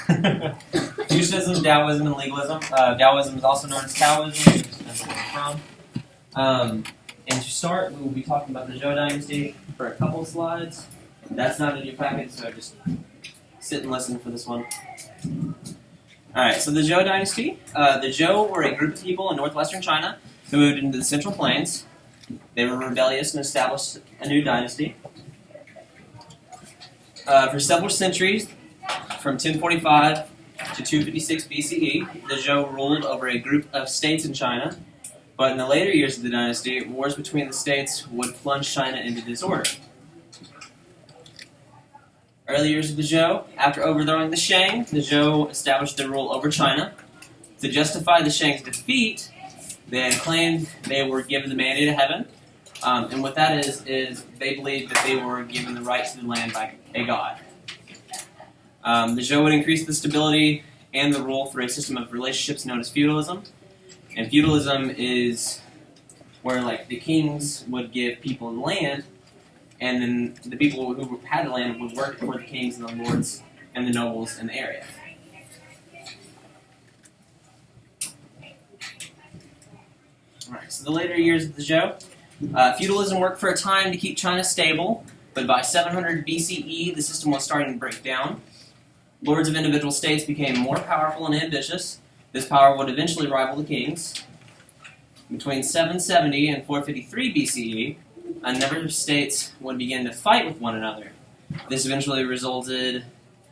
Confucianism, Taoism, and legalism. Taoism is also known as Taoism, which depends on where you're from. And to start, we will be talking about the Zhou dynasty for a couple slides. That's not in your packet, so just sit and listen for this one. Alright, so the Zhou dynasty. The Zhou were a group of people in northwestern China who moved into the Central Plains. They were rebellious and established a new dynasty. For several centuries, from 1045 to 256 BCE, the Zhou ruled over a group of states in China. But in the later years of the dynasty, wars between the states would plunge China into disorder. Early years of the Zhou, after overthrowing the Shang, the Zhou established their rule over China. To justify the Shang's defeat, they had claimed they were given the mandate of heaven. And what that is they believed that they were given the right to the land by a god. The Zhou would increase the stability and the rule through a system of relationships known as feudalism. And feudalism is where, like, the kings would give people land, and then the people who had the land would work for the kings and the lords and the nobles in the area. Alright, so the later years of the Zhou. Feudalism worked for a time to keep China stable, but by 700 BCE, the system was starting to break down. Lords of individual states became more powerful and ambitious. This power would eventually rival the kings. Between 770 and 453 BCE, a number of states would begin to fight with one another. This eventually resulted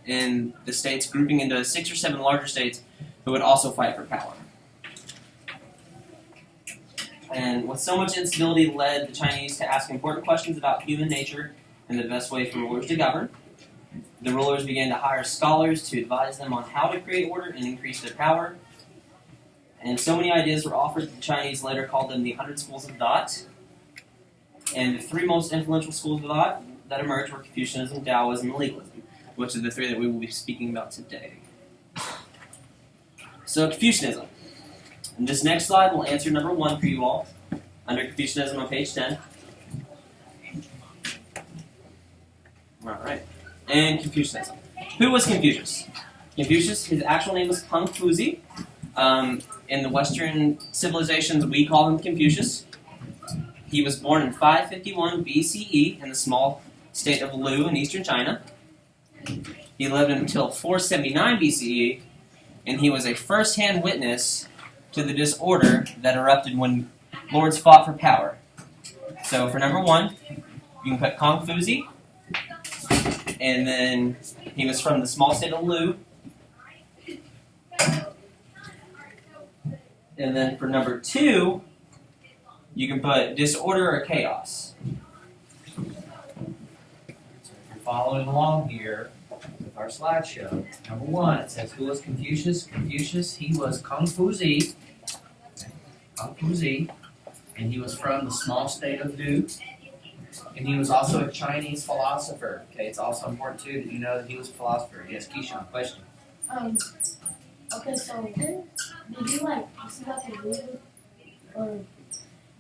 in the states grouping into 6 or 7 larger states who would also fight for power. And with so much instability led the Chinese to ask important questions about human nature and the best way for rulers to govern. The rulers began to hire scholars to advise them on how to create order and increase their power. And so many ideas were offered that the Chinese later called them the 100 schools of thought. And the 3 most influential schools of thought that emerged were Confucianism, Taoism, and legalism, which are the 3 that we will be speaking about today. So Confucianism. And this next slide will answer number 1 for you all, under Confucianism on page 10. Alright. And Confucianism. Who was Confucius? Confucius, his actual name was Kung Fuzi. In the Western civilizations, we call him Confucius. He was born in 551 BCE in the small state of Lu in eastern China. He lived until 479 BCE, and he was a first-hand witness to the disorder that erupted when lords fought for power. So for number 1, you can put Kung Fuzi, and then he was from the small state of Lu. And then for number 2, you can put disorder or chaos. So if you're following along here with our slideshow, number 1, it says, who was Confucius? Confucius, he was Kung Fuzi. Kung Fuzi. And he was from the small state of Lu. And he was also a Chinese philosopher. Okay, it's also important too that you know that he was a philosopher. Yes, Keisha, question. Okay, so did you see about the rule, or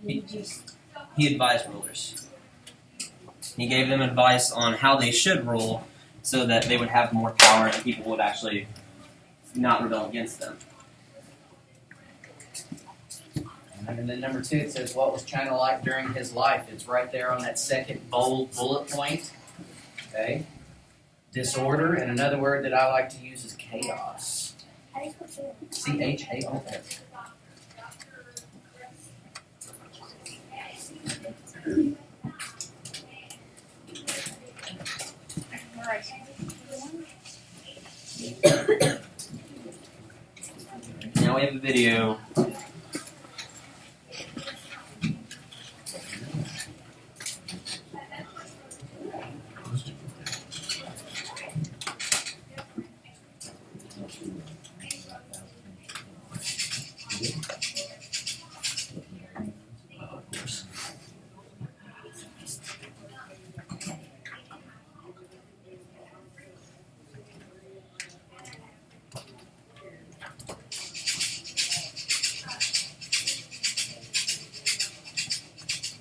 did you just? He advised rulers. He gave them advice on how they should rule so that they would have more power and people would actually not rebel against them. And then number 2, it says, what was China like during his life? It's right there on that second bold bullet point. Okay? Disorder, and another word that I like to use is chaos. C-H-A-O-S. Now we have a video.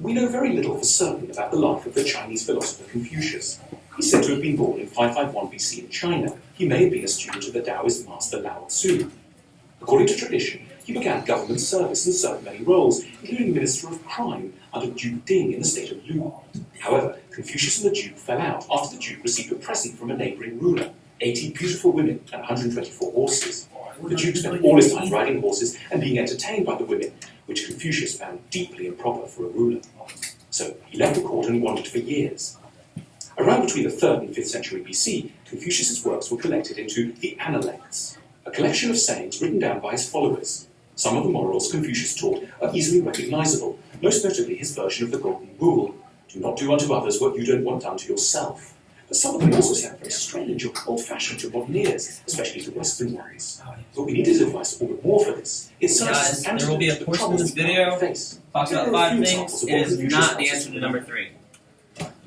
We know very little for certain about the life of the Chinese philosopher Confucius. He's said to have been born in 551 BC in China. He may have been a student of the Taoist master Lao Tzu. According to tradition, he began government service and served many roles, including Minister of Crime under Duke Ding in the state of Lu. However, Confucius and the Duke fell out after the Duke received a present from a neighbouring ruler, 80 beautiful women and 124 horses. The Duke spent all his time riding horses and being entertained by the women, which Confucius found deeply improper for a ruler. So he left the court and wandered for years. Around between the 3rd and 5th century BC, Confucius's works were collected into the Analects, a collection of sayings written down by his followers. Some of the morals Confucius taught are easily recognizable, most notably his version of the Golden Rule: do not do unto others what you don't want done to yourself. But some of them also sound very strange or old-fashioned to modern ears, especially to Western ones. But we need his advice all the more for this. It serves Guys, there will be a portion of this video talks about 5 things. It is not the answer to number 3.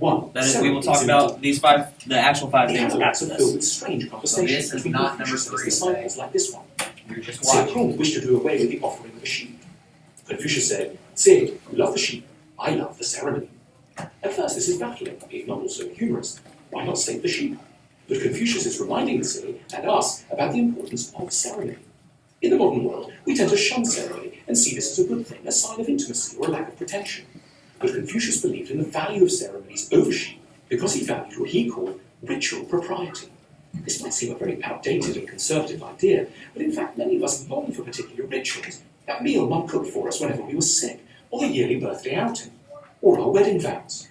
1. That is, we will talk about these 5, the actual 5 The things Analects after are filled this. with strange conversations So this is between not Confucius and number his 3, disciples, like this one. You're just Tse watching. Kung wished to do away with the offering of a sheep. Confucius said, Tse, you love the sheep, I love the ceremony. At first this is baffling, if not also humorous. Why not save the sheep? But Confucius is reminding the Tse and us about the importance of ceremony. In the modern world, we tend to shun ceremony and see this as a good thing, a sign of intimacy or a lack of pretension. But Confucius believed in the value of ceremonies over sheep because he valued what he called ritual propriety. This might seem a very outdated and conservative idea, but in fact many of us long for particular rituals. That meal Mum cooked for us whenever we were sick, or the yearly birthday outing, or our wedding vows.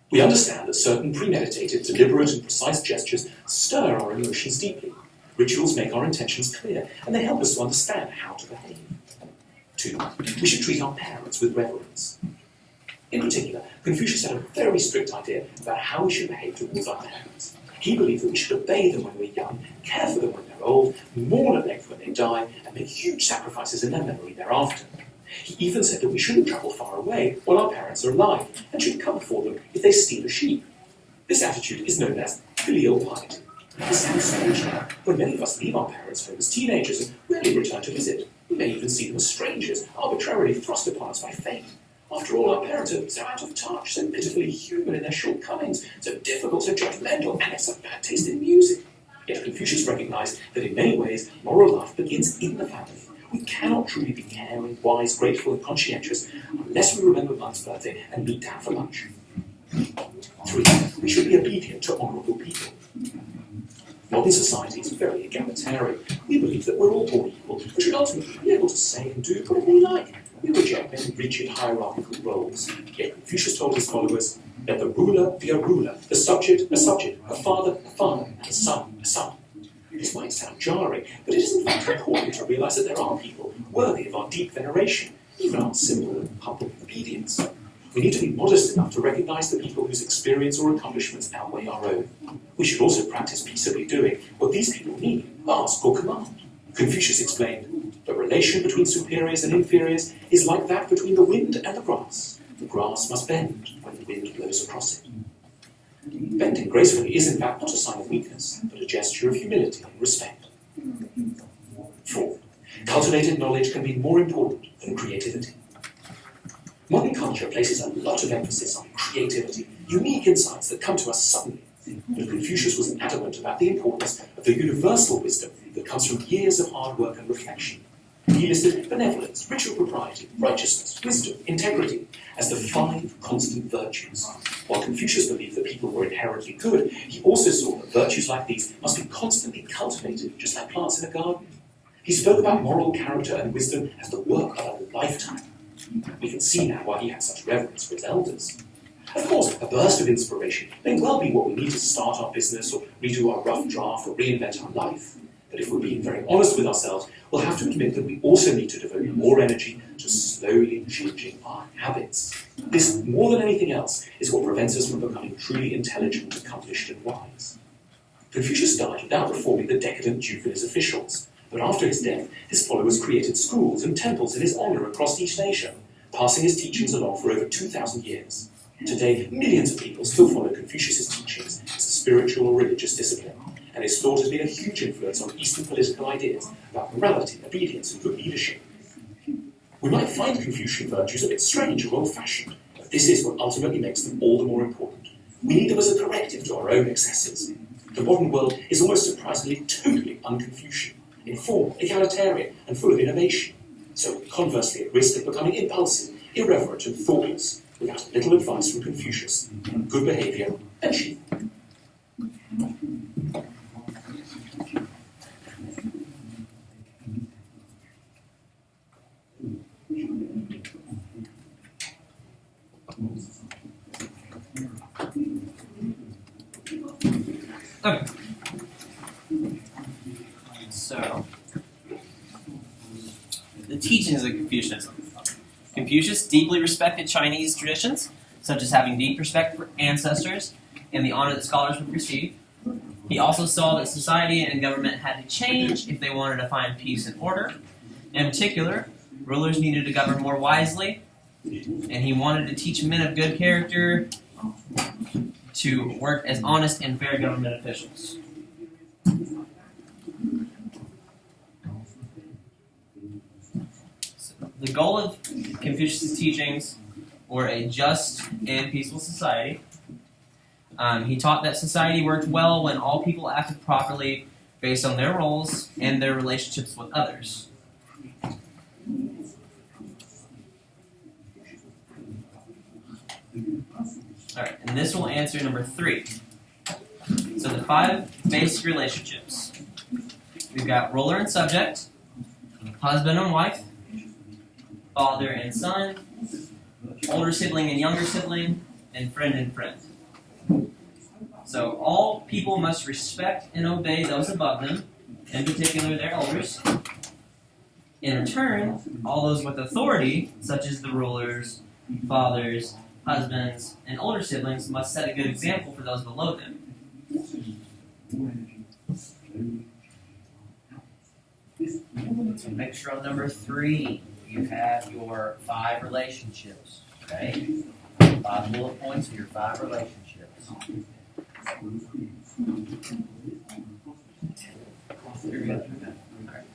We understand that certain premeditated, deliberate and precise gestures stir our emotions deeply. Rituals make our intentions clear, and they help us to understand how to behave. 2. We should treat our parents with reverence. In particular, Confucius had a very strict idea about how we should behave towards our parents. He believed that we should obey them when we're young, care for them when they're old, mourn at length when they die, and make huge sacrifices in their memory thereafter. He even said that we shouldn't travel far away while our parents are alive, and should cover for them if they steal a sheep. This attitude is known as filial piety. This sounds strange now, when many of us leave our parents' home as teenagers and rarely return to visit. We may even see them as strangers, arbitrarily thrust upon us by fate. After all, our parents are so out of touch, so pitifully human in their shortcomings, so difficult, so judgmental, and have such bad taste in music. Yet Confucius recognized that in many ways, moral life begins in the family. We cannot truly be caring, wise, grateful, and conscientious unless we remember Mum's birthday and meet Dad for lunch. 3. We should be obedient to honourable people. Modern society is very egalitarian. We believe that we're all born equal and should ultimately be able to say and do whatever we like. We reject many rigid hierarchical roles. Yet Confucius told his followers, let the ruler be a ruler, the subject a subject, a father, and a son, a son. This might sound jarring, but it is in fact important to realise that there are people worthy of our deep veneration, even our simple and humble obedience. We need to be modest enough to recognise the people whose experience or accomplishments outweigh our own. We should also practice peaceably doing what these people need, ask or command. Confucius explained, the relation between superiors and inferiors is like that between the wind and the grass. The grass must bend when the wind blows across it. Bending gracefully is in fact not a sign of weakness, but a gesture of humility and respect. 4. Cultivated knowledge can be more important than creativity. Modern culture places a lot of emphasis on creativity, unique insights that come to us suddenly. But Confucius was adamant about the importance of the universal wisdom that comes from years of hard work and reflection. He listed benevolence, ritual propriety, righteousness, wisdom, integrity as the 5 constant virtues. While Confucius believed that people were inherently good, he also saw that virtues like these must be constantly cultivated, just like plants in a garden. He spoke about moral character and wisdom as the work of a lifetime. We can see now why he had such reverence for his elders. Of course, a burst of inspiration may well be what we need to start our business or redo our rough draft or reinvent our life. But if we're being very honest with ourselves, we'll have to admit that we also need to devote more energy to slowly changing our habits. This, more than anything else, is what prevents us from becoming truly intelligent, accomplished, and wise. Confucius died without reforming the decadent Jew and his officials, but after his death, his followers created schools and temples in his honour across East Asia, passing his teachings along for over 2,000 years. Today, millions of people still follow Confucius' teachings as a spiritual or religious discipline, and his thought has been a huge influence on Eastern political ideas about morality, obedience, and good leadership. We might find Confucian virtues a bit strange or old-fashioned, but this is what ultimately makes them all the more important. We need them as a corrective to our own excesses. The modern world is almost surprisingly totally un-Confucian, in form, egalitarian, and full of innovation. So conversely at risk of becoming impulsive, irreverent, and thoughtless, without a little advice from Confucius, good behaviour, achievement. Okay. So, the teachings of Confucianism. Confucius deeply respected Chinese traditions, such as having deep respect for ancestors and the honor that scholars would receive. He also saw that society and government had to change if they wanted to find peace and order. In particular, rulers needed to govern more wisely, and he wanted to teach men of good character to work as honest and fair government officials. So the goal of Confucius' teachings were a just and peaceful society. He taught that society worked well when all people acted properly based on their roles and their relationships with others. Alright, and this will answer number 3. So the 5 basic relationships. We've got ruler and subject, husband and wife, father and son, older sibling and younger sibling, and friend and friend. So all people must respect and obey those above them, in particular their elders. In return, all those with authority, such as the rulers, fathers, husbands, and older siblings, must set a good example for those below them. So make sure on number 3 you have your 5 relationships. Okay? 5 bullet points of your 5 relationships. Here we go. Alright.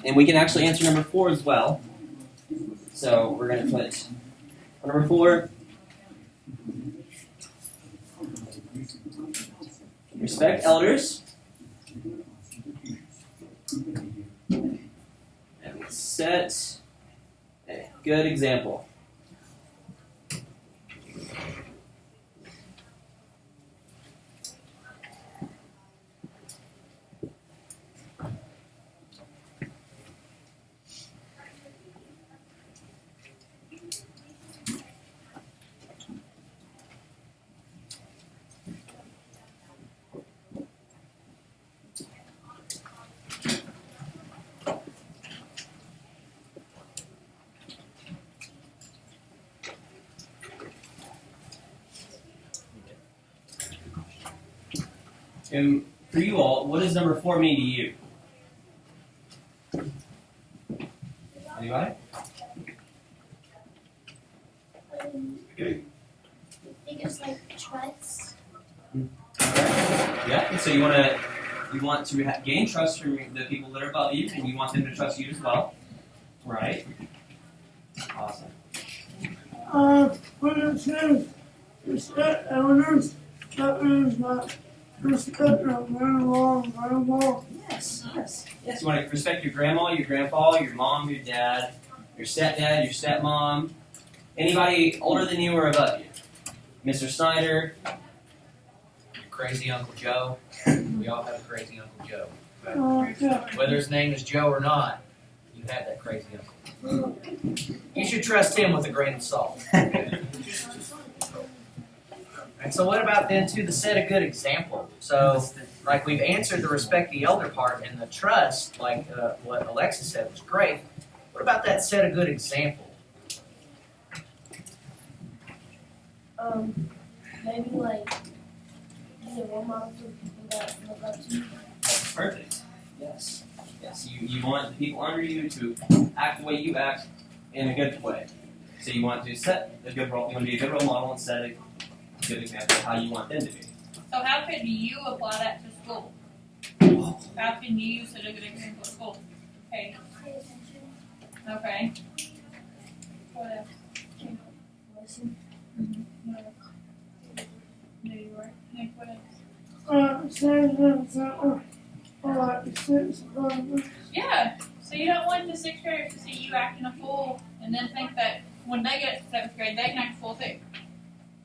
And we can actually answer number 4 as well. So we're going to put number 4. Respect elders. And set a good example. And for you all, what does number 4 mean to you? Anybody? I think it's like trust. Yeah. So you want to gain trust from the people that are above you, and you want them to trust you as well, right? Awesome. When it says respect elders, that means that respect them very well. Yes. You want to respect your grandma, your grandpa, your mom, your dad, your stepdad, your stepmom, anybody older than you or above you. Mr. Snyder. Crazy Uncle Joe. We all have a crazy Uncle Joe. Yeah. Whether his name is Joe or not, you have that crazy uncle. You should trust him with a grain of salt. And so what about then to the set a good example? So, like we've answered the respect the elder part and the trust, like what Alexa said was great. What about that set a good example? Maybe like be a role model for people that look up to you. That's perfect. Yes. You want the people under you to act the way you act in a good way. So you want to set a good role. You want to be a good role model and set a good example of how you want them to be. So how can you apply that to school? How can you set a good example at school? Okay. Okay. What else? Listen. What else? No, you are. Nick, what else? Same thing, like the sixth grade. Yeah. So you don't want the sixth graders to see you acting a fool and then think that when they get to seventh grade, they can act a fool too.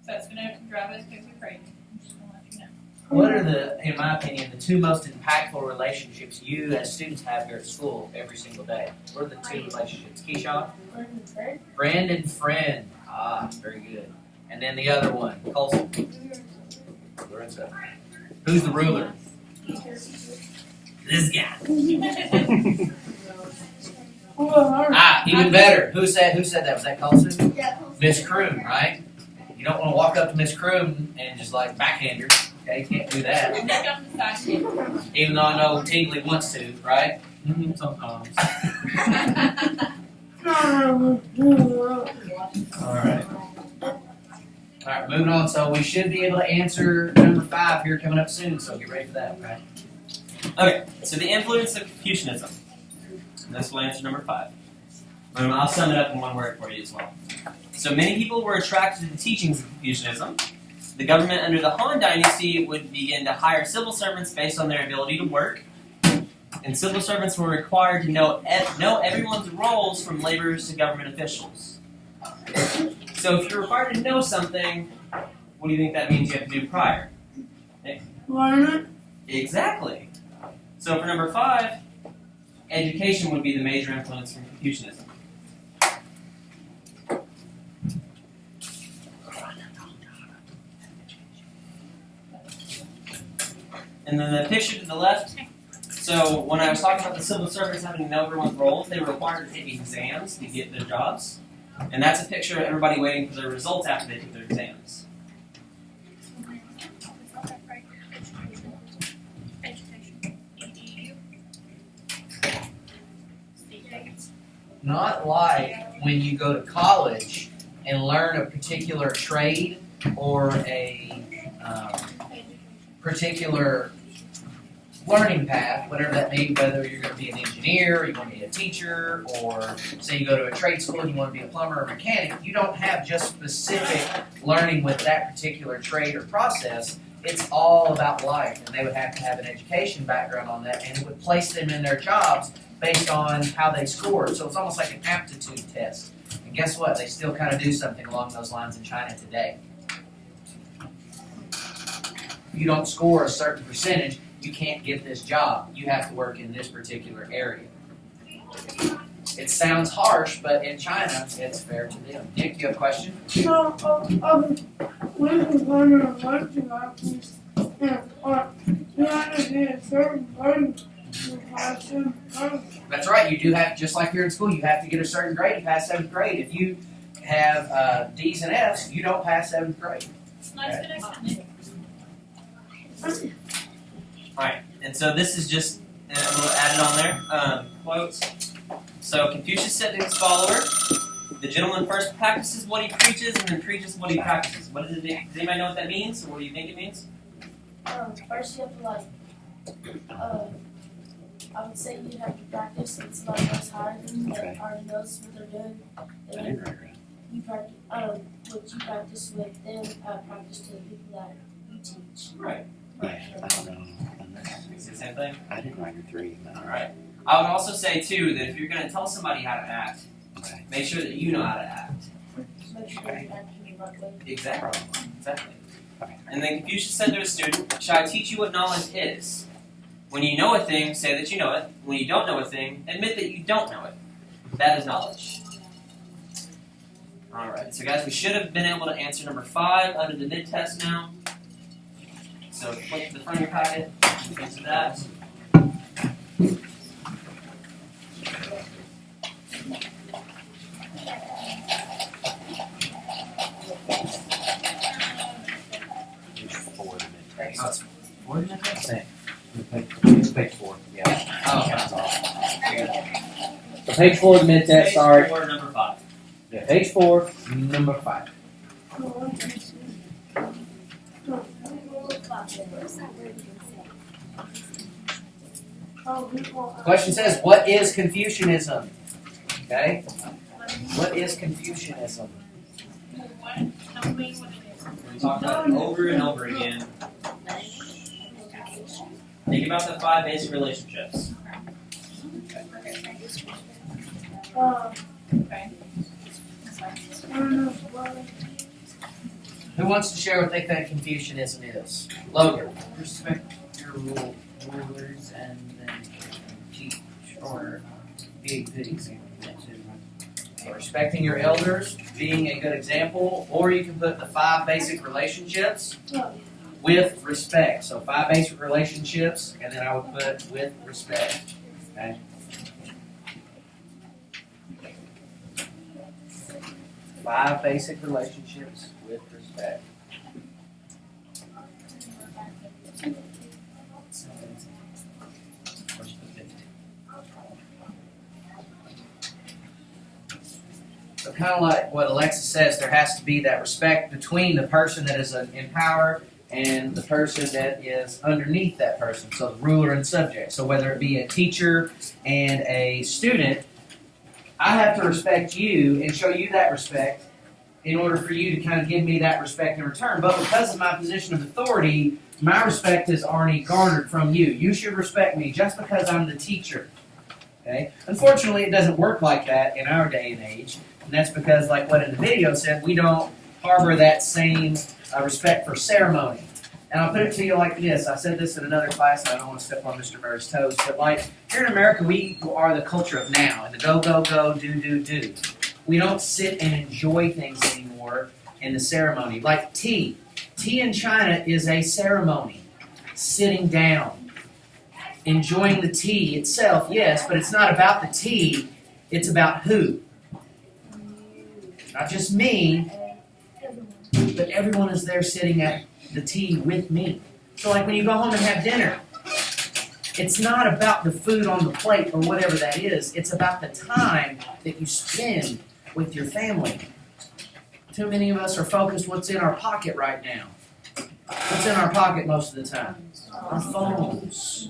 So that's going to drive us kids crazy. I'm just going to let you know. What are the, in my opinion, the two most impactful relationships you as students have here at school every single day? What are the two relationships? Keyshawn? Friend and friend. Ah, very good. And then the other one, Colson. Lorenzo. Who's the ruler? This guy. Ah, even better. Who said that? Was that Colson? Yeah. Miss Croom, right? You don't want to walk up to Miss Croom and just like backhand her. Okay, you can't do that. Nick on the side. Even though I know Tingley wants to, right? Sometimes. Alright. Alright, moving on. So we should be able to answer number 5 here coming up soon, so get ready for that, right? Okay, so the influence of Confucianism. This will answer number 5. I'll sum it up in one word for you as well. So many people were attracted to the teachings of Confucianism. The government under the Han Dynasty would begin to hire civil servants based on their ability to work. And civil servants were required to know everyone's roles from laborers to government officials. So if you're required to know something, what do you think that means you have to do prior? Learn it. Exactly. So for number 5, education would be the major influence from Confucianism. And then the picture to the left. So when I was talking about the civil servants having to know everyone's roles, they were required to take exams to get their jobs. And that's a picture of everybody waiting for their results after they took their exams. Not like when you go to college and learn a particular trade or a particular learning path, whatever that means, whether you're going to be an engineer, or you want to be a teacher, or say you go to a trade school and you want to be a plumber or mechanic, you don't have just specific learning with that particular trade or process. It's all about life, and they would have to have an education background on that, and it would place them in their jobs based on how they scored. So it's almost like an aptitude test. And guess what? They still kind of do something along those lines in China today. If you don't score a certain percentage, you can't get this job. You have to work in this particular area. It sounds harsh, but in China, it's fair to them. Nick, you have a question? So, we was learning a bunch of apples, and you had to be a certain grade to pass 7th grade. That's right. You do have, just like you're in school, you have to get a certain grade to pass 7th grade. If you have D's and F's, you don't pass 7th grade. Nice connection, Nick. Alright, and so this is just a little added on there. Quotes. So Confucius said to his follower, the gentleman first practices what he preaches and then preaches what he practices. What does it mean? Does anybody know what that means? Or what do you think it means? First you have to I would say you have to practice and somebody else higher than you that already knows what they're doing. And then you practice, what you practice with them, practice to the people that you teach. Right. I don't know. Is it the same thing? I didn't write your 3. No. Alright. I would also say, too, that if you're going to tell somebody how to act, Okay. make sure that you know how to act. Make sure you're acting the right way. Exactly. Exactly. Okay. And then Confucius said to his student, shall I teach you what knowledge is? When you know a thing, say that you know it. When you don't know a thing, admit that you don't know it. That is knowledge. Alright, so guys, we should have been able to answer number 5 under the mid-test now. So flip to the front of your packet, answer that. Page 4 of the mid-text. Oh, it's 4 in the mid-test? It's page 4. Yeah. Oh, That's all. So page 4 of the mid-test, sorry. Page 4, number 5. Yeah, page 4, number 5. Question says, what is Confucianism? Okay? What is Confucianism? Tell me what it is. We talk about it over and over again. Think about the 5 basic relationships. Okay. Who wants to share what they think Confucianism is? Logan. Respect your rulers and then teach or be a good example to. So respecting your elders, being a good example, or you can put the 5 basic relationships with respect. So 5 basic relationships, and then I would put with respect. Okay? 5 basic relationships with respect. So kind of like what Alexis says, there has to be that respect between the person that is in power and the person that is underneath that person. So the ruler and subject. So whether it be a teacher and a student, I have to respect you and show you that respect in order for you to kind of give me that respect in return. But because of my position of authority, my respect is already garnered from you. You should respect me just because I'm the teacher. Okay? Unfortunately, it doesn't work like that in our day and age. And that's because, like what in the video said, we don't harbor that same respect for ceremony. And I'll put it to you like this. I said this in another class, and I don't want to step on Mr. Murray's toes, but like here in America, we are the culture of now, and the go, go, go, do, do, do. We don't sit and enjoy things anymore in the ceremony. Like tea. Tea in China is a ceremony. Sitting down. Enjoying the tea itself, yes, but it's not about the tea. It's about who? Not just me, but everyone is there sitting at the tea with me. So like when you go home and have dinner, it's not about the food on the plate or whatever that is. It's about the time that you spend with your family. Too many of us are focused what's in our pocket right now. What's in our pocket most of the time? Our phones,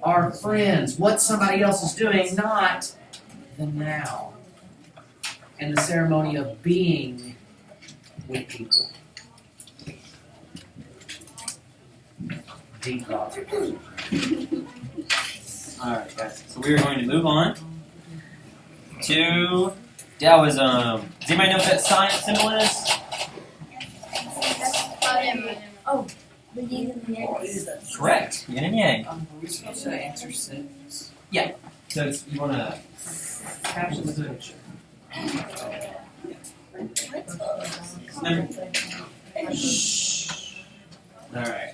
our friends, what somebody else is doing, not the now. And the ceremony of being with people. Deep thoughts. Alright, guys. So we are going to move on to Taoism. Does anybody know what that sign symbol is? The yin and the yang. Correct. Yin and yang. Are we supposed to answer 6? So it's, you want to capture the picture. Alright.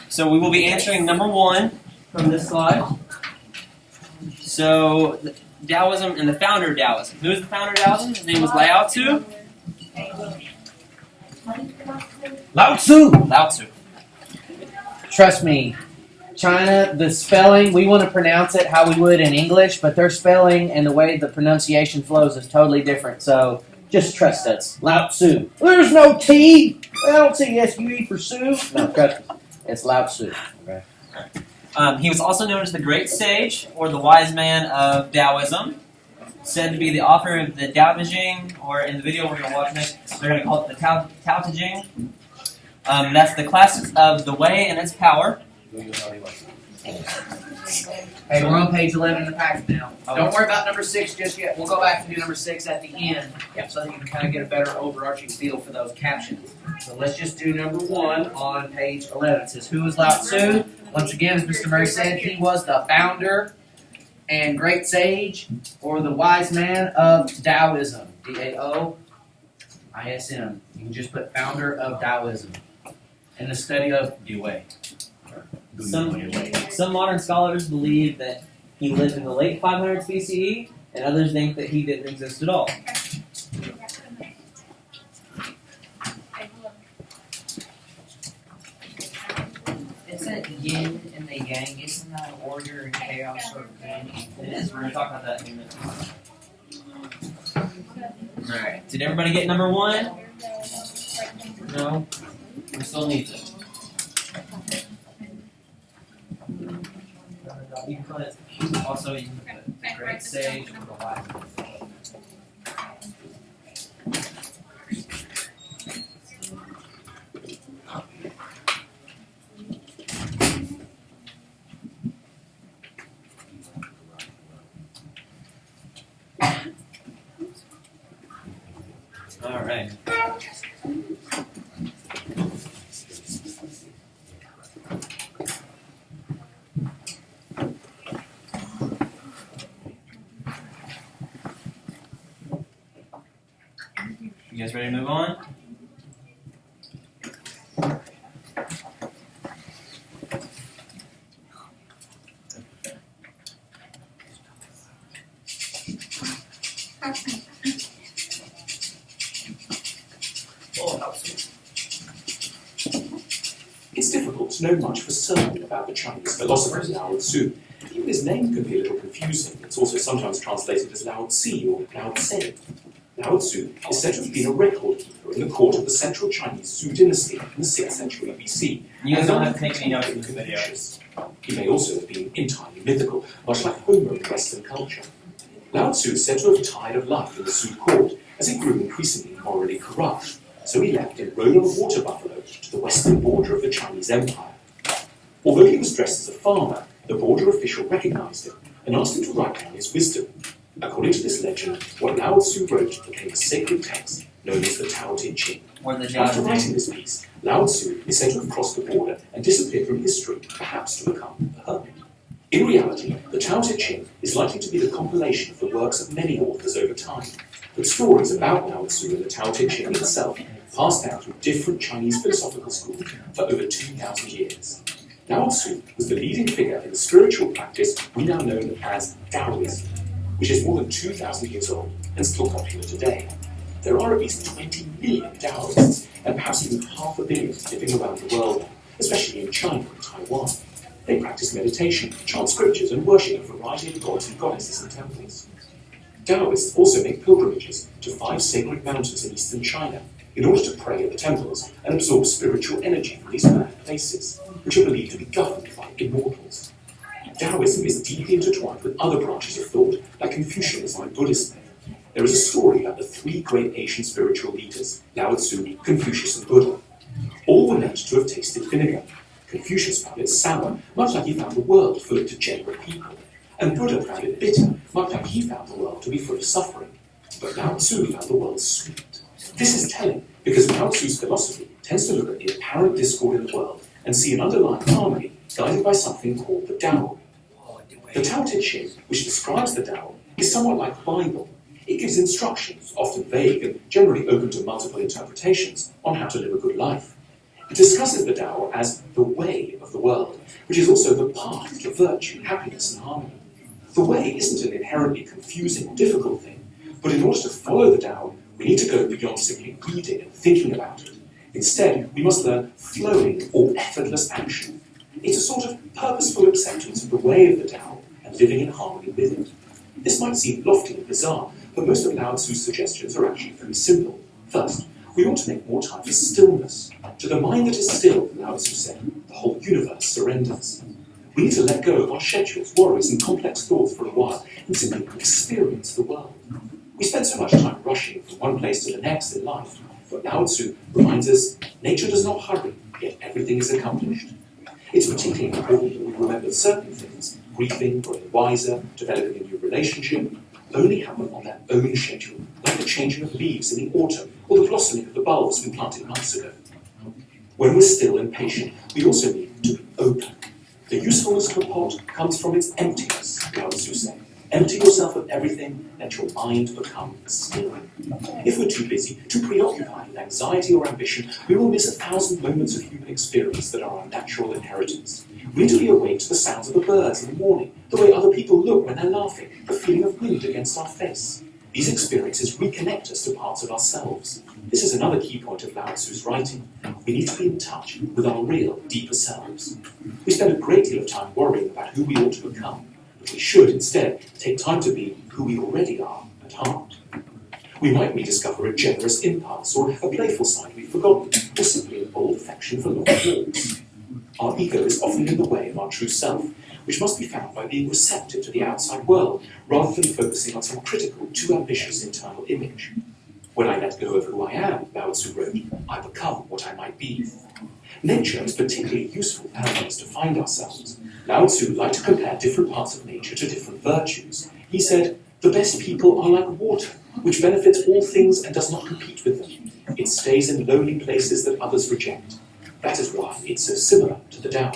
So we will be answering number 1 from this slide. So Taoism and the founder of Taoism. Who is the founder of Taoism? His name was Lao Tzu. Lao Tzu! Lao Tzu. Trust me, China, the spelling, we want to pronounce it how we would in English, but their spelling and the way the pronunciation flows is totally different. So just trust us. Lao Tzu. There's no T. I don't see S-U-E for Sue. No, trust me. It's Lao Tzu. Okay. He was also known as the Great Sage, or the Wise Man of Taoism. Said to be the author of the Tao Te Ching, or in the video we're going to watch next, they're going to call it the Tao Te Ching. That's the classics of the way and its power. Hey, we're on page 11 in the packet now. Don't worry about number 6 just yet. We'll go back and do number 6 at the end so that you can kind of get a better overarching feel for those captions. So let's just do number 1 on page 11. It says, who is Lao Tzu? Once again, as Mr. Murray said, he was the founder and great sage, or the wise man of Taoism. D-A-O-I-S-M. You can just put founder of Taoism. And the study of Dewey. Some modern scholars believe that he lived in the late 500s BCE, and others think that he didn't exist at all. Isn't yin and the yang, isn't that order and chaos sort of thing? It is. We're going to talk about that in a minute. Alright, did everybody get number 1? No? We still need it. You can put also you can put the great sage or the wise. Alright. You guys ready to move on? It's difficult to know much for certain about the Chinese philosopher Lao Tzu. Even his name can be a little confusing. It's also sometimes translated as Lao Tzu or Lao Tse. Lao Tzu is said to have been a record keeper in the court of the central Chinese Zhou dynasty in the 6th century BC. You guys don't have to take any notes in this video. He may also have been entirely mythical, much like Homer in Western culture. Lao Tzu is said to have tired of life in the Zhou court as it grew increasingly morally corrupt. So he left and rode on a water buffalo to the western border of the Chinese Empire. Although he was dressed as a farmer, the border official recognized him and asked him to write down his wisdom. According to this legend, what Lao Tzu wrote became a sacred text known as the Tao Te Ching. After writing this piece, Lao Tzu is said to have crossed the border and disappeared from history, perhaps to become a hermit. In reality, the Tao Te Ching is likely to be the compilation of the works of many authors over time, but stories about Lao Tzu and the Tao Te Ching itself passed down through different Chinese philosophical schools for over 2,000 years. Lao Tzu was the leading figure in the spiritual practice we now know as Taoism, which is more than 2,000 years old and still popular today. There are at least 20 million Taoists, and perhaps even 500 million living around the world, especially in China and Taiwan. They practice meditation, chant scriptures, and worship a variety of gods and goddesses in temples. Taoists also make pilgrimages to 5 sacred mountains in eastern China in order to pray at the temples and absorb spiritual energy from these mad places, which are believed to be governed by immortals. Taoism is deeply intertwined with other branches of thought, like Confucianism and Buddhism. There is a story about the 3 great Asian spiritual leaders, Lao Tzu, Confucius, and Buddha. All were meant to have tasted vinegar. Confucius found it sour, much like he found the world full of degenerate people. And Buddha found it bitter, much like he found the world to be full of suffering. But Lao Tzu found the world sweet. This is telling, because Lao Tzu's philosophy tends to look at the apparent discord in the world and see an underlying harmony guided by something called the Tao. The Tao Te Ching, which describes the Tao, is somewhat like the Bible. It gives instructions, often vague and generally open to multiple interpretations, on how to live a good life. It discusses the Tao as the way of the world, which is also the path to virtue, happiness, and harmony. The way isn't an inherently confusing or difficult thing, but in order to follow the Tao, we need to go beyond simply reading and thinking about it. Instead, we must learn flowing or effortless action. It's a sort of purposeful acceptance of the way of the Tao and living in harmony with it. This might seem lofty and bizarre, but most of Lao Tzu's suggestions are actually very simple. First, we ought to make more time for stillness. To the mind that is still, Lao Tzu said, the whole universe surrenders. We need to let go of our schedules, worries, and complex thoughts for a while and simply experience the world. We spend so much time rushing from one place to the next in life, but Lao Tzu reminds us nature does not hurry, yet everything is accomplished. It's particularly important that we remember certain things, grieving, growing wiser, developing a new relationship, only happen on their own schedule, like the changing of leaves in the autumn or the blossoming of the bulbs we planted months ago. When we're still and patient, we also need to be open. The usefulness of a pot comes from its emptiness, Lao Tzu said. Empty yourself of everything, let your mind become still. If we're too busy, too preoccupied with anxiety or ambition, we will miss 1,000 moments of human experience that are our natural inheritance. We need to be awake to the sounds of the birds in the morning, the way other people look when they're laughing, the feeling of wind against our face. These experiences reconnect us to parts of ourselves. This is another key point of Lao Tzu's writing. We need to be in touch with our real, deeper selves. We spend a great deal of time worrying about who we ought to become. We should instead take time to be who we already are at heart. We might rediscover a generous impulse or a playful side we've forgotten, or simply an old affection for long walks. Our ego is often in the way of our true self, which must be found by being receptive to the outside world, rather than focusing on some critical, too ambitious internal image. When I let go of who I am, Lao Tzu wrote, I become what I might be. Nature is particularly useful for helping us to find ourselves. Lao Tzu liked to compare different parts of nature to different virtues. He said, the best people are like water, which benefits all things and does not compete with them. It stays in lowly places that others reject. That is why it's so similar to the Tao.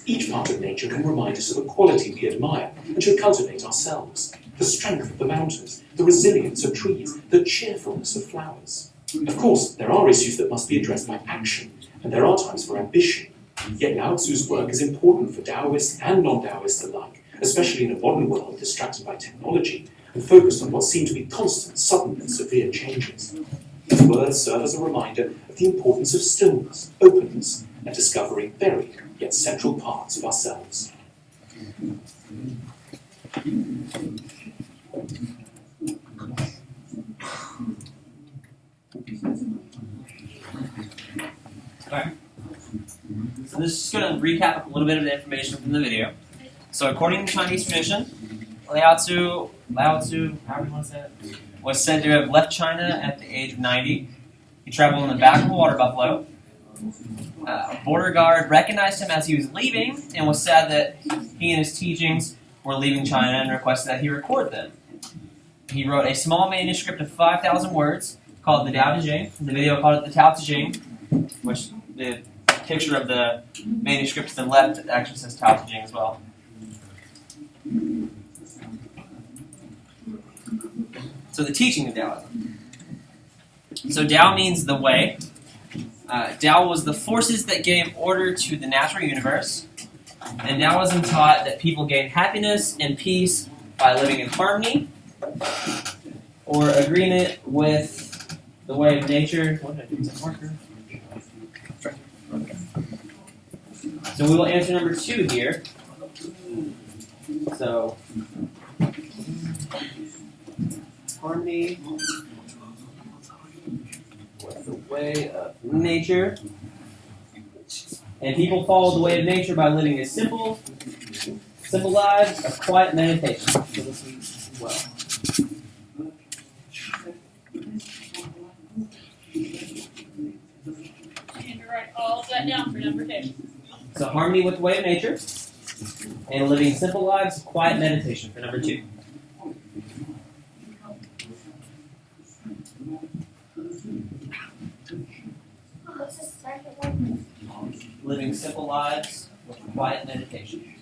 Each part of nature can remind us of a quality we admire and should cultivate ourselves. The strength of the mountains, the resilience of trees, the cheerfulness of flowers. Of course, there are issues that must be addressed by action, and there are times for ambition. Yet Lao Tzu's work is important for Taoists and non-Taoists alike, especially in a modern world distracted by technology and focused on what seem to be constant, sudden and severe changes. His words serve as a reminder of the importance of stillness, openness, and discovering buried yet central parts of ourselves. Alright. So this is going to recap a little bit of the information from the video. So according to Chinese tradition, Lao Tzu, however you want to say it, was said to have left China at the age of 90. He traveled on the back of a water buffalo. A border guard recognized him as he was leaving and was sad that he and his teachings were leaving China and requested that he record them. He wrote a small manuscript of 5,000 words called the Tao Te Ching. The video called it the Tao Te Ching, which the picture of the manuscript to the left actually says Tao Te Ching as well. So the teaching of Taoism. So Tao means the way. Tao was the forces that gave order to the natural universe. And Taoism taught that people gain happiness and peace by living in harmony or agreement with the way of nature. What did I do with that marker? Okay. So we will answer number 2 here. So, harmony with the way of nature. And people follow the way of nature by living a simple lives of quiet meditation. So this is well. And to write all of that down for number 2. So harmony with the way of nature, and living simple lives of quiet meditation for number 2. What's the second one? Living simple lives with quiet meditation.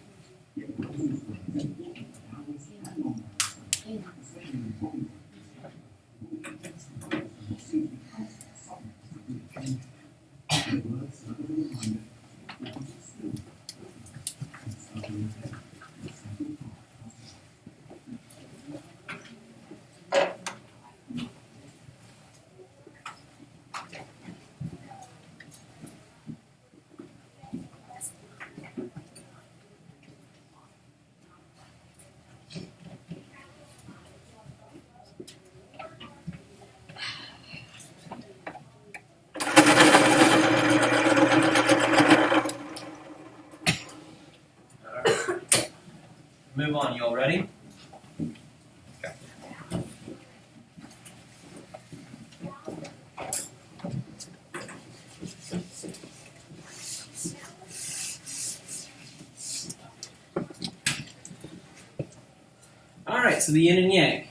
Move on, you all ready? Okay. Alright, so the yin and yang.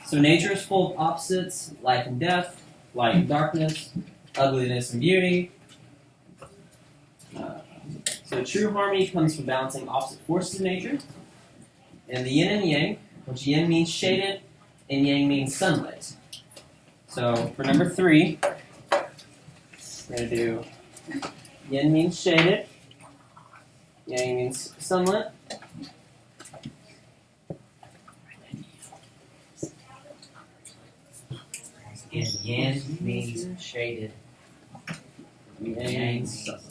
So nature is full of opposites, life and death, light and darkness, ugliness and beauty. So true harmony comes from balancing opposite forces in nature. And the yin and yang, which yin means shaded and yang means sunlit. So for number 3, we're going to do yin means shaded, yang means sunlit. Again, yin means shaded. Yang means sunlit.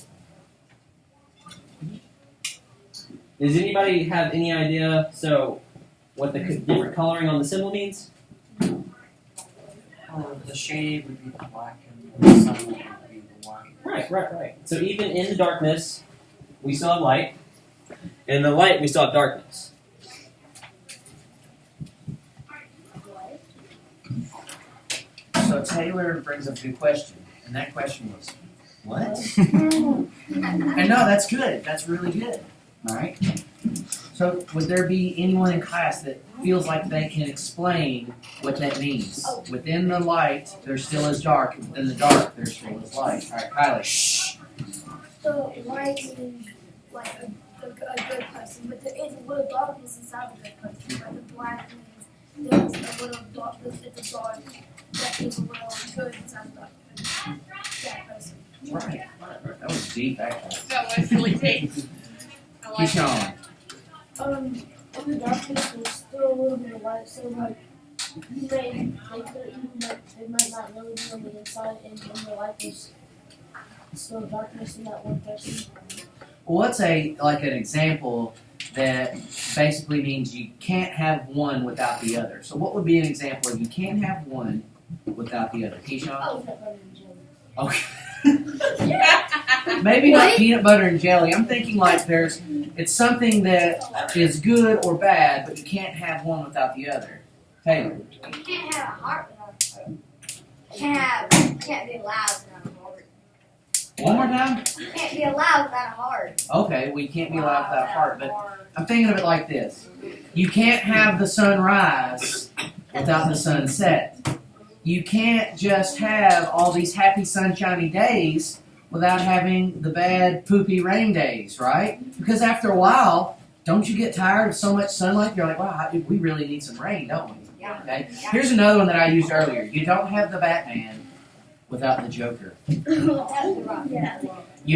Does anybody have any idea, so, what the different coloring on the symbol means? The shade would be the black and the sun would be the white. Right. So even in the darkness, we still have light. In the light, we still have darkness. So Taylor brings up a good question, and that question was, what? And no, that's good. That's really good. All right. So would there be anyone in class that feels like they can explain what that means? Within the light, there still is dark. Within the dark, there still is light. All right, Kylie. Shh. So light is like a good person, but there is a little darkness inside of a good person. Like the black means there's a little darkness. It's a dark that is a little good inside of that person. Right. That was deep, actually. That was really deep. I like Keep going. that. In the darkness, there's still a little bit of light. So like, they might not really be on the inside, and in the light, there's still darkness in that one person. Well, what's an example that basically means you can't have one without the other? So what would be an example of you can't have one without the other? Keyshawn? Oh, that butter and jelly. Okay. Maybe not peanut butter and jelly. I'm thinking like it's something that is good or bad, but you can't have one without the other. Taylor. You can't have a heart without a heart. You can't be allowed without a heart. One more time? You can't be allowed without a heart. Okay, well you can't be allowed without a heart, but I'm thinking of it like this. You can't have the sun rise without the sun set. You can't just have all these happy sunshiny days without having the bad poopy rain days, right? Because after a while, don't you get tired of so much sunlight? You're like, wow, we really need some rain, don't we? Yeah. Okay. Here's another one that I used earlier. You don't have the Batman without the Joker. You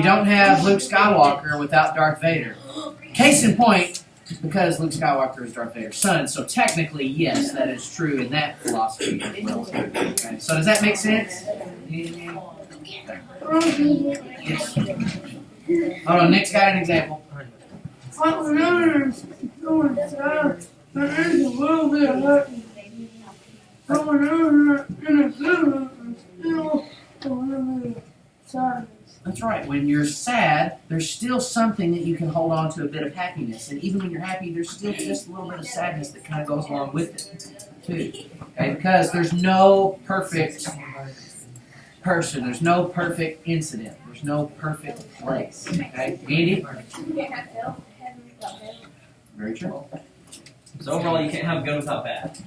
don't have Luke Skywalker without Darth Vader. Case in point, because Luke Skywalker is Darth Vader's son, so technically, yes, that is true in that philosophy as well. Okay. So does that make sense? Yes. Hold on, Nick's got an example. Whenever it's going south, there is a little bit of lightning. But whenever in a zoo, there's still a little bit of sadness. That's right. When you're sad, there's still something that you can hold on to, a bit of happiness. And even when you're happy, there's still just a little bit of sadness that kind of goes along with it, too. Okay? Because there's no perfect person. There's no perfect incident. There's no perfect place. Okay? Andy? Very true. So overall, you can't have good without bad.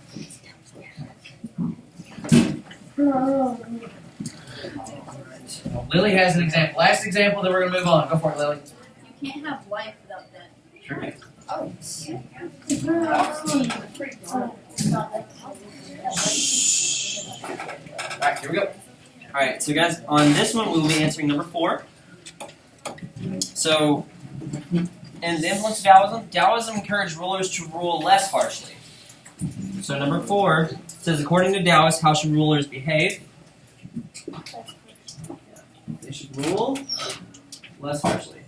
Lily has an example. Last example, then we're going to move on. Go for it, Lily. You can't have life without death. Sure. Oh. Alright, here we go. Alright, so guys, on this one, we will be answering number 4. So, in the influence of Taoism, Taoism encouraged rulers to rule less harshly. So number 4 says, according to Taoists, how should rulers behave? They should rule less harshly.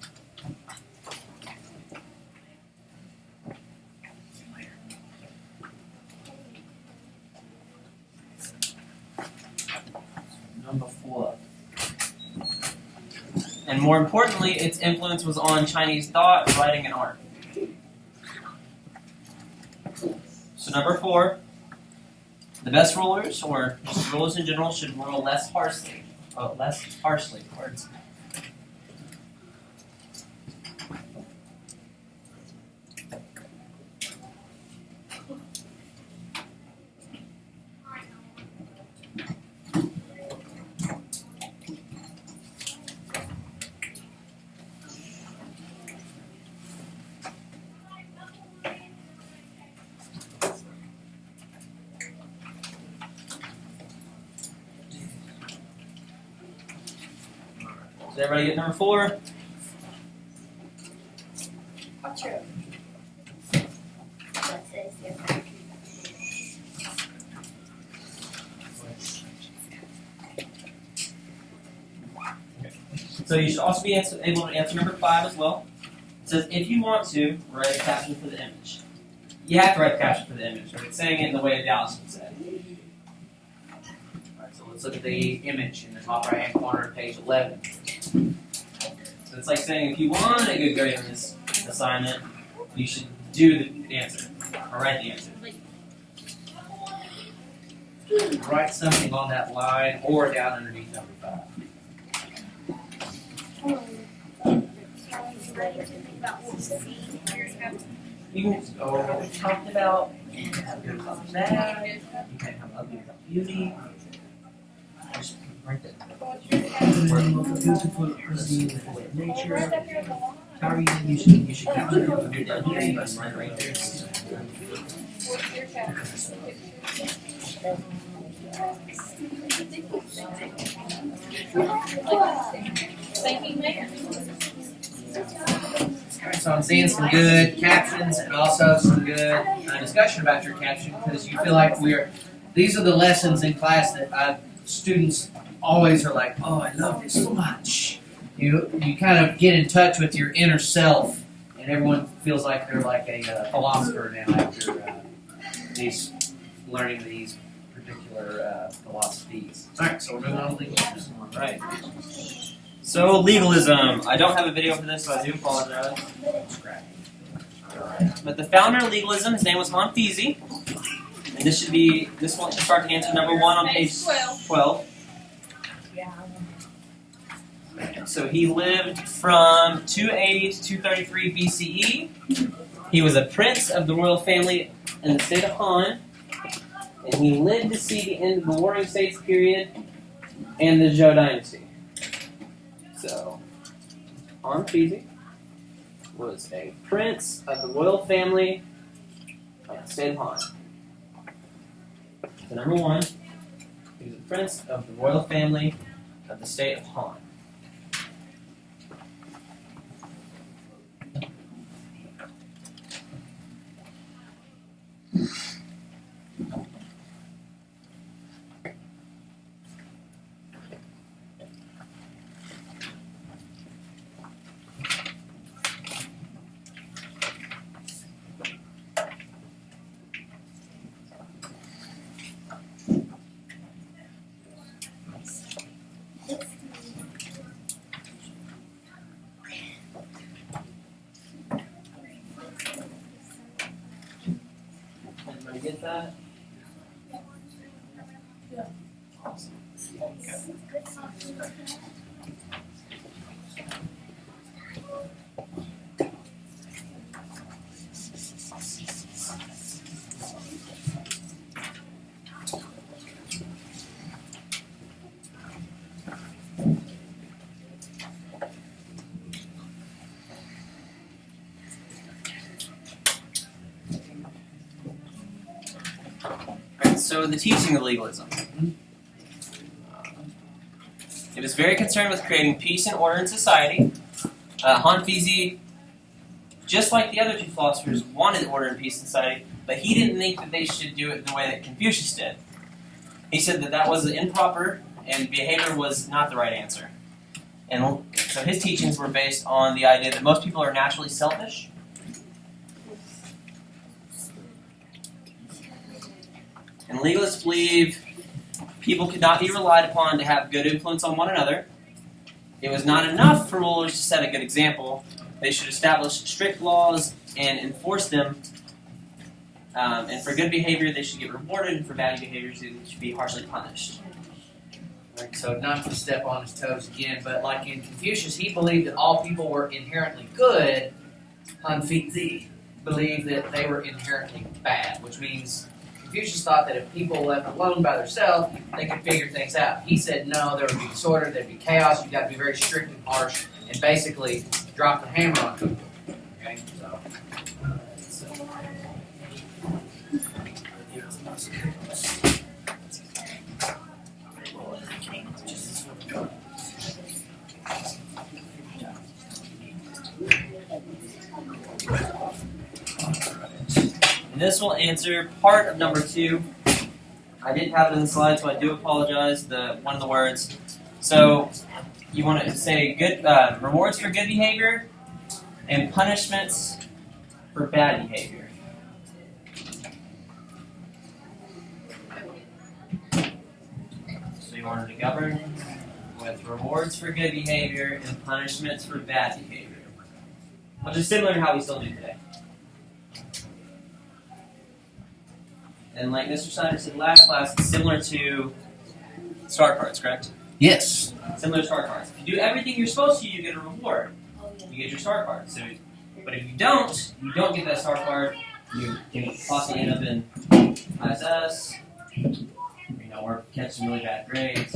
Number 4. And more importantly, its influence was on Chinese thought, writing, and art. So number 4, the best rulers, or just rulers in general, should rule less harshly. Words. Did everybody get number 4? True. So you should also be able to answer number 5 as well. It says, if you want to, write a caption for the image. You have to write a caption for the image, but it's saying it in the way a Taoist would say. Let's look at the image in the top right-hand corner of page 11. So it's like saying if you want a good grade on this assignment, you should do the answer, or write the answer. Write something on that line or down underneath number 5. You can just go over what we talked about. You can have good about that. You can have ugly about beauty. Just write that. We're most beautiful person full of nature. Sorry, you should capture it when you're done here. You must write right there. Thinking there. So I'm seeing some good captions and also some good discussion about your caption because you feel like these are the lessons in class that students always are like, oh, I love this so much. You kind of get in touch with your inner self, and everyone feels like they're like a philosopher now after learning these particular philosophies. All right, so we're moving on to legalism. All right. So legalism. I don't have a video for this, so I do apologize. But the founder of legalism, his name was Han Feezy, and this will start to answer number 1 on page 12. So he lived from 280 to 233 BCE. He was a prince of the royal family in the state of Han, and he lived to see the end of the Warring States period and the Zhou dynasty. So, Han Feezy was a prince of the royal family of the state of Han. So number 1, he was a prince of the royal family of the state of Han. Everybody get that? Yeah. Awesome. So the teaching of legalism. It was very concerned with creating peace and order in society. Han Feezy, just like the other two philosophers, wanted order and peace in society, but he didn't think that they should do it the way that Confucius did. He said that was improper and behavior was not the right answer. And so his teachings were based on the idea that most people are naturally selfish. And legalists believe people could not be relied upon to have good influence on one another. It was not enough for rulers to set a good example. They should establish strict laws and enforce them. And for good behavior, they should get rewarded, and for bad behaviors, they should be harshly punished. Right, so not to step on his toes again, but like in Confucius, he believed that all people were inherently good. Han Feezy believed that they were inherently bad, which means Confucius thought that if people left alone by themselves, they could figure things out. He said, no, there would be disorder, there'd be chaos, you've got to be very strict and harsh, and basically drop the hammer on people. Okay, so. And this will answer part of number 2. I didn't have it in the slide, so I do apologize. One of the words. So you want to say good rewards for good behavior and punishments for bad behavior. So We wanted to govern with rewards for good behavior and punishments for bad behavior, which is similar to how we still do today. And like Mr. Snyder said last class, it's similar to star cards, correct? Yes. Similar to star cards. If you do everything you're supposed to, you get a reward. You get your star card. So, but if you don't get that star card, you can possibly end up in ISS, or catch some really bad grades.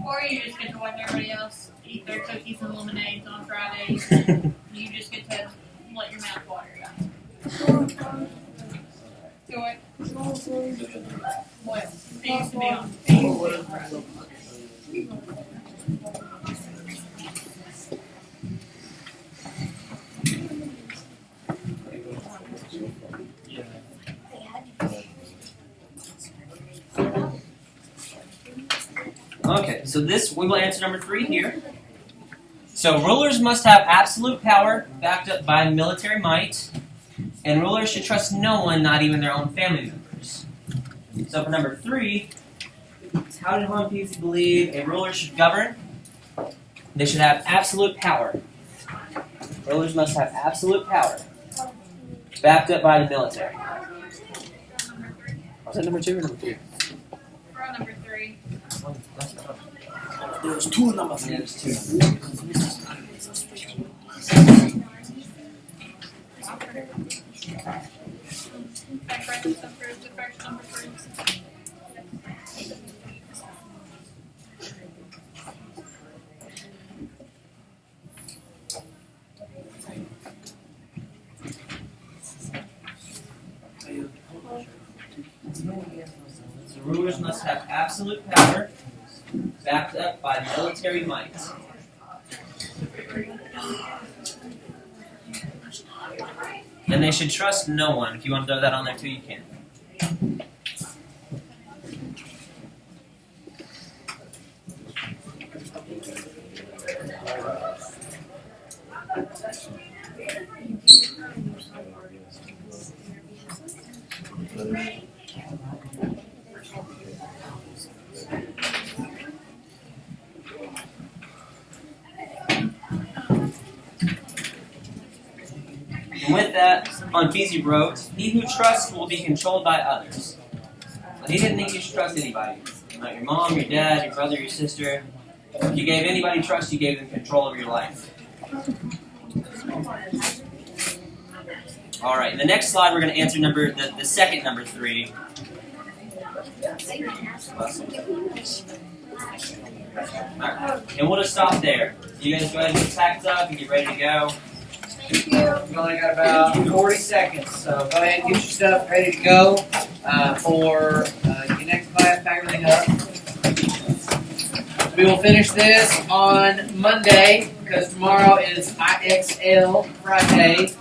Or you just get to watch everybody else eat their cookies and lemonades on Fridays. You just get to let your mouth water out. Do it. What? It used to be on. Okay, so we will answer number 3 here. So rulers must have absolute power backed up by military might, and rulers should trust no one, not even their own family members. So for number 3, how did Han Peasy believe a ruler should govern? They should have absolute power. Rulers must have absolute power backed up by the military. Was that number 2 or number 3? We're on number 3. There's 2 number 3. Yeah, there's 2. Breakfast approved the first number 3. So rulers must have absolute power backed up by military might. And they should trust no one. If you want to throw that on there too, you can. And with that, Bonfisi wrote, "He who trusts will be controlled by others." But he didn't think you should trust anybody. Not your mom, your dad, your brother, your sister. If you gave anybody trust, you gave them control of your life. All right, in the next slide, we're going to answer the second number 3. All right, and we'll just stop there. You guys go ahead and get packed up and get ready to go. We've only got about 40 seconds, so go ahead and get your stuff ready to go for your next class. Pack everything up. We will finish this on Monday because tomorrow is IXL Friday.